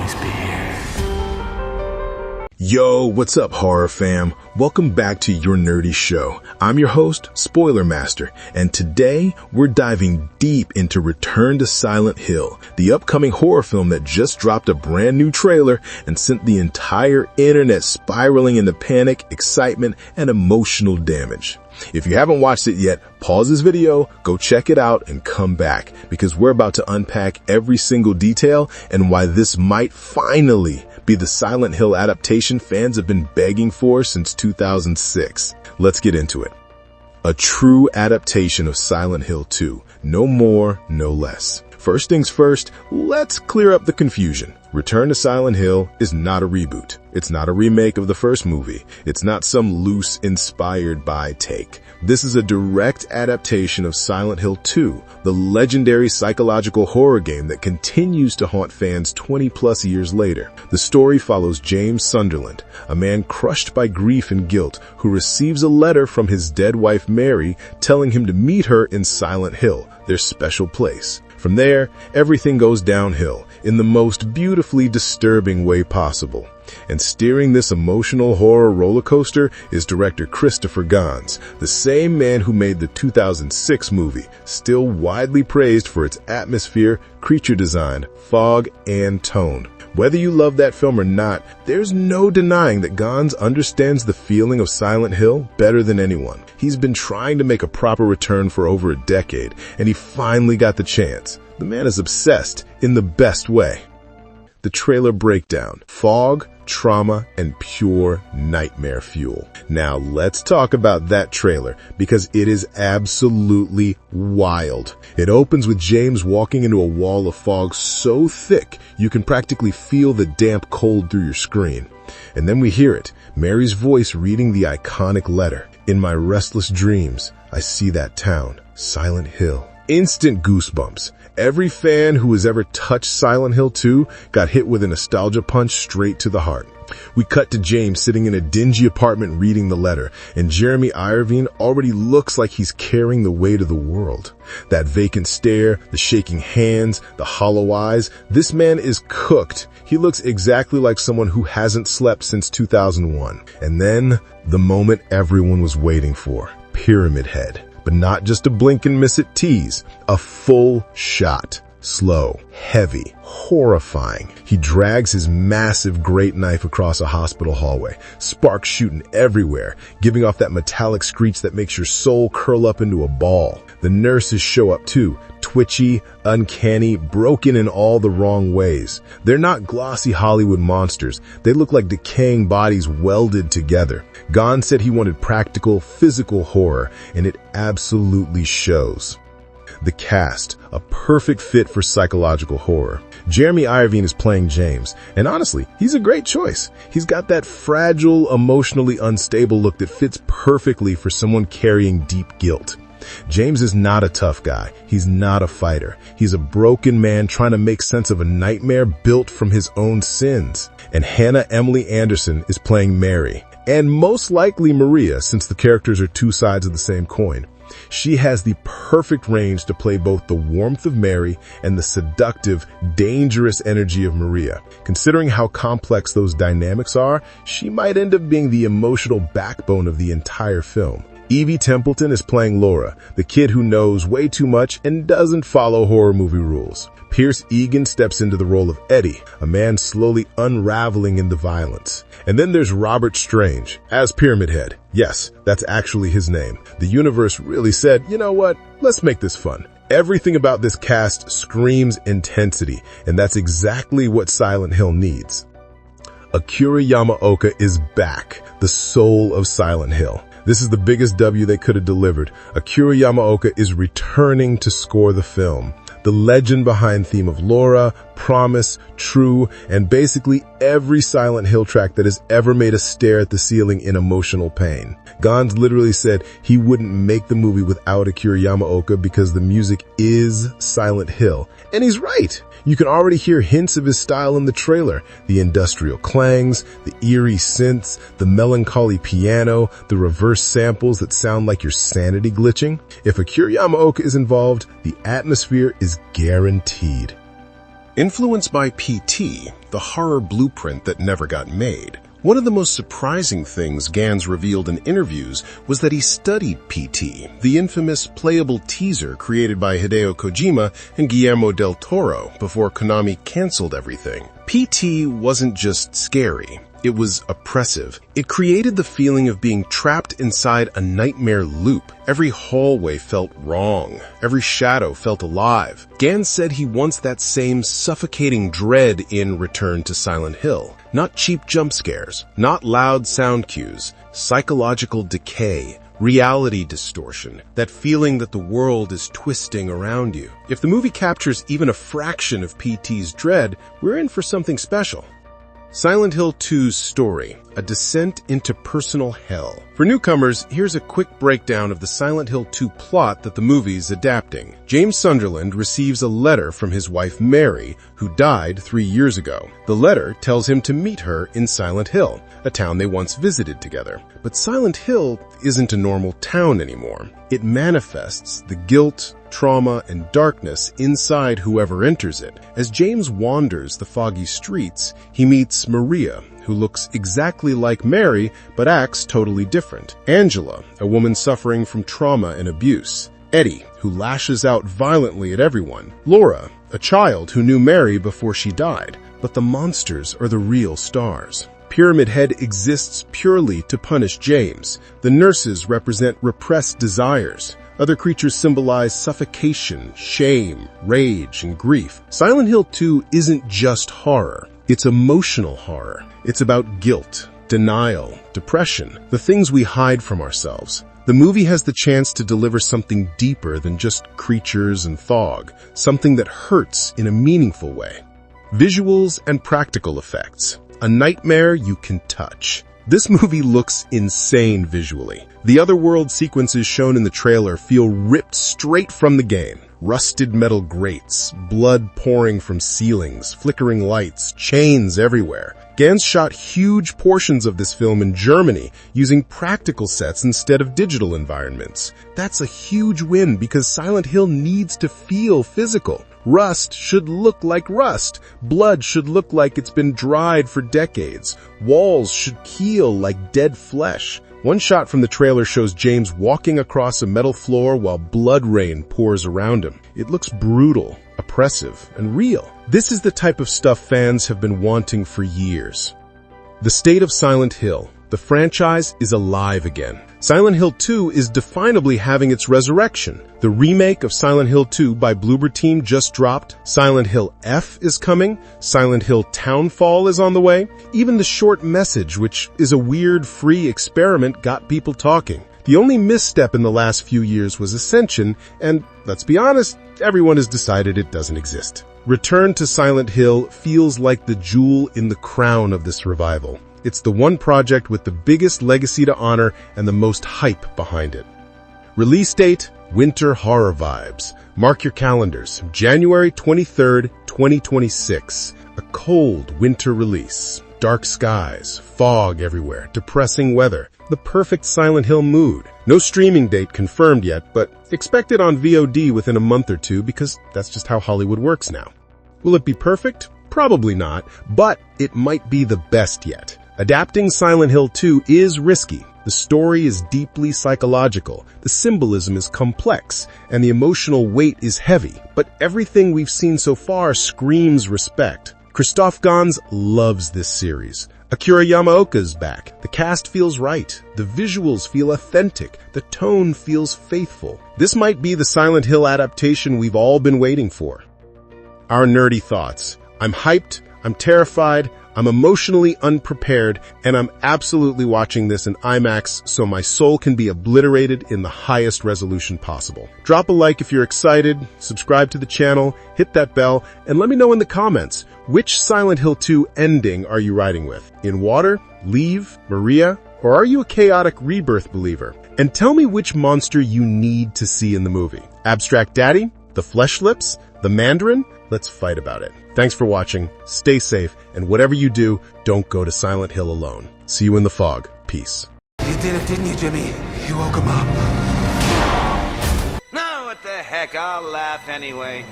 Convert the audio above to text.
always be here. Yo, what's up, horror fam? Welcome back to Your Nerdy Show. I'm your host, Spoiler Master, and today we're diving deep into Return to Silent Hill, the upcoming horror film that just dropped a brand new trailer and sent the entire internet spiraling into panic, excitement, and emotional damage. If you haven't watched it yet, pause this video, go check it out, and come back, because we're about to unpack every single detail and why this might finally be the Silent Hill adaptation fans have been begging for since 2006. Let's get into it. A true adaptation of Silent Hill 2. No more, no less. First things first, let's clear up the confusion. Return to Silent Hill is not a reboot. It's not a remake of the first movie. It's not some loose inspired by take. This is a direct adaptation of Silent Hill 2, the legendary psychological horror game that continues to haunt fans 20 plus years later. The story follows James Sunderland, a man crushed by grief and guilt who receives a letter from his dead wife Mary telling him to meet her in Silent Hill, their special place. From there, everything goes downhill in the most beautifully disturbing way possible. And steering this emotional horror roller coaster is director Christopher Gans, the same man who made the 2006 movie, still widely praised for its atmosphere, creature design, fog, and tone. Whether you love that film or not, there's no denying that Gans understands the feeling of Silent Hill better than anyone. He's been trying to make a proper return for over a decade, and he finally got the chance. The man is obsessed in the best way. The trailer breakdown: fog, trauma, and pure nightmare fuel. Now let's talk about that trailer, because it is absolutely wild. It opens with James walking into a wall of fog so thick you can practically feel the damp cold through your screen. And then we hear it, Mary's voice reading the iconic letter. In my restless dreams, I see that town, Silent Hill. Instant goosebumps. Every fan who has ever touched Silent Hill 2 got hit with a nostalgia punch straight to the heart. We cut to James sitting in a dingy apartment reading the letter, and Jeremy Irvine already looks like he's carrying the weight of the world. That vacant stare, the shaking hands, the hollow eyes, this man is cooked. He looks exactly like someone who hasn't slept since 2001. And then, the moment everyone was waiting for. Pyramid Head. But not just a blink and miss it tease, a full shot. Slow, heavy, horrifying. He drags his massive great knife across a hospital hallway, sparks shooting everywhere, giving off that metallic screech that makes your soul curl up into a ball. The nurses show up too, twitchy, uncanny, broken in all the wrong ways. They're not glossy Hollywood monsters. They look like decaying bodies welded together. Gans said he wanted practical, physical horror, and it absolutely shows. The cast, a perfect fit for psychological horror. Jeremy Irvine is playing James, and honestly, he's a great choice. He's got that fragile, emotionally unstable look that fits perfectly for someone carrying deep guilt. James is not a tough guy. He's not a fighter. He's a broken man trying to make sense of a nightmare built from his own sins. And Hannah Emily Anderson is playing Mary, and most likely Maria, since the characters are two sides of the same coin. She has the perfect range to play both the warmth of Mary and the seductive, dangerous energy of Maria. Considering how complex those dynamics are, she might end up being the emotional backbone of the entire film. Evie Templeton is playing Laura, the kid who knows way too much and doesn't follow horror movie rules. Pierce Egan steps into the role of Eddie, a man slowly unraveling in the violence. And then there's Robert Strange as Pyramid Head. Yes, that's actually his name. The universe really said, you know what, let's make this fun. Everything about this cast screams intensity, and that's exactly what Silent Hill needs. Akira Yamaoka is back, the soul of Silent Hill. This is the biggest W they could have delivered. Akira Yamaoka is returning to score the film. The legend behind theme of Laura, Promise, True, and basically every Silent Hill track that has ever made us stare at the ceiling in emotional pain. Gans literally said he wouldn't make the movie without Akira Yamaoka because the music is Silent Hill. And he's right. You can already hear hints of his style in the trailer. The industrial clangs, the eerie synths, the melancholy piano, the reverse samples that sound like your sanity glitching. If Akira Yamaoka is involved, the atmosphere is guaranteed. Influenced by PT, the horror blueprint that never got made, one of the most surprising things Gans revealed in interviews was that he studied PT, the infamous playable teaser created by Hideo Kojima and Guillermo del Toro before Konami canceled everything. PT wasn't just scary. It was oppressive. It created the feeling of being trapped inside a nightmare loop. Every hallway felt wrong. Every shadow felt alive. Gans said he wants that same suffocating dread in Return to Silent Hill. Not cheap jump scares, not loud sound cues, psychological decay, reality distortion, that feeling that the world is twisting around you. If the movie captures even a fraction of PT's dread, we're in for something special. Silent Hill 2's story, a descent into personal hell. For newcomers, here's a quick breakdown of the Silent Hill 2 plot that the movie's adapting. James Sunderland receives a letter from his wife Mary, who died 3 years ago. The letter tells him to meet her in Silent Hill, a town they once visited together. But Silent Hill isn't a normal town anymore. It manifests the guilt, trauma, and darkness inside whoever enters it. As James wanders the foggy streets, he meets Maria, who looks exactly like Mary but acts totally different. Angela, a woman suffering from trauma and abuse. Eddie, who lashes out violently at everyone. Laura, a child who knew Mary before she died. But the monsters are the real stars. Pyramid Head exists purely to punish James. The nurses represent repressed desires. Other creatures symbolize suffocation, shame, rage, and grief. Silent Hill 2 isn't just horror. It's emotional horror. It's about guilt, denial, depression, the things we hide from ourselves. The movie has the chance to deliver something deeper than just creatures and fog, something that hurts in a meaningful way. Visuals and practical effects. A nightmare you can touch. This movie looks insane visually. The Otherworld sequences shown in the trailer feel ripped straight from the game. Rusted metal grates, blood pouring from ceilings, flickering lights, chains everywhere. Gans shot huge portions of this film in Germany using practical sets instead of digital environments. That's a huge win because Silent Hill needs to feel physical. Rust should look like rust. Blood should look like it's been dried for decades. Walls should keel like dead flesh. One shot from the trailer shows James walking across a metal floor while blood rain pours around him. It looks brutal, oppressive, and real. This is the type of stuff fans have been wanting for years. The state of Silent Hill. The franchise is alive again. Silent Hill 2 is definably having its resurrection. The remake of Silent Hill 2 by Bloober Team just dropped. Silent Hill F is coming. Silent Hill Townfall is on the way. Even the short message, which is a weird free experiment, got people talking. The only misstep in the last few years was Ascension, and let's be honest, everyone has decided it doesn't exist. Return to Silent Hill feels like the jewel in the crown of this revival. It's the one project with the biggest legacy to honor and the most hype behind it. Release date, winter horror vibes. Mark your calendars, January 23rd, 2026. A cold winter release. Dark skies, fog everywhere, depressing weather. The perfect Silent Hill mood. No streaming date confirmed yet, but expect it on VOD within a month or two because that's just how Hollywood works now. Will it be perfect? Probably not, but it might be the best yet. Adapting Silent Hill 2 is risky. The story is deeply psychological, the symbolism is complex, and the emotional weight is heavy. But everything we've seen so far screams respect. Christophe Gans loves this series. Akira Yamaoka is back. The cast feels right. The visuals feel authentic. The tone feels faithful. This might be the Silent Hill adaptation we've all been waiting for. Our nerdy thoughts. I'm hyped. I'm terrified. I'm emotionally unprepared, and I'm absolutely watching this in IMAX so my soul can be obliterated in the highest resolution possible. Drop a like if you're excited, subscribe to the channel, hit that bell, and let me know in the comments, which Silent Hill 2 ending are you riding with? In Water, Leave, Maria, or are you a chaotic rebirth believer? And tell me which monster you need to see in the movie. Abstract Daddy? The Flesh Lips? The Mandarin? Let's fight about it. Thanks for watching, stay safe, and whatever you do, don't go to Silent Hill alone. See you in the fog. Peace. You did it, didn't you, Jimmy? You woke him up. No, what the heck, I'll laugh anyway.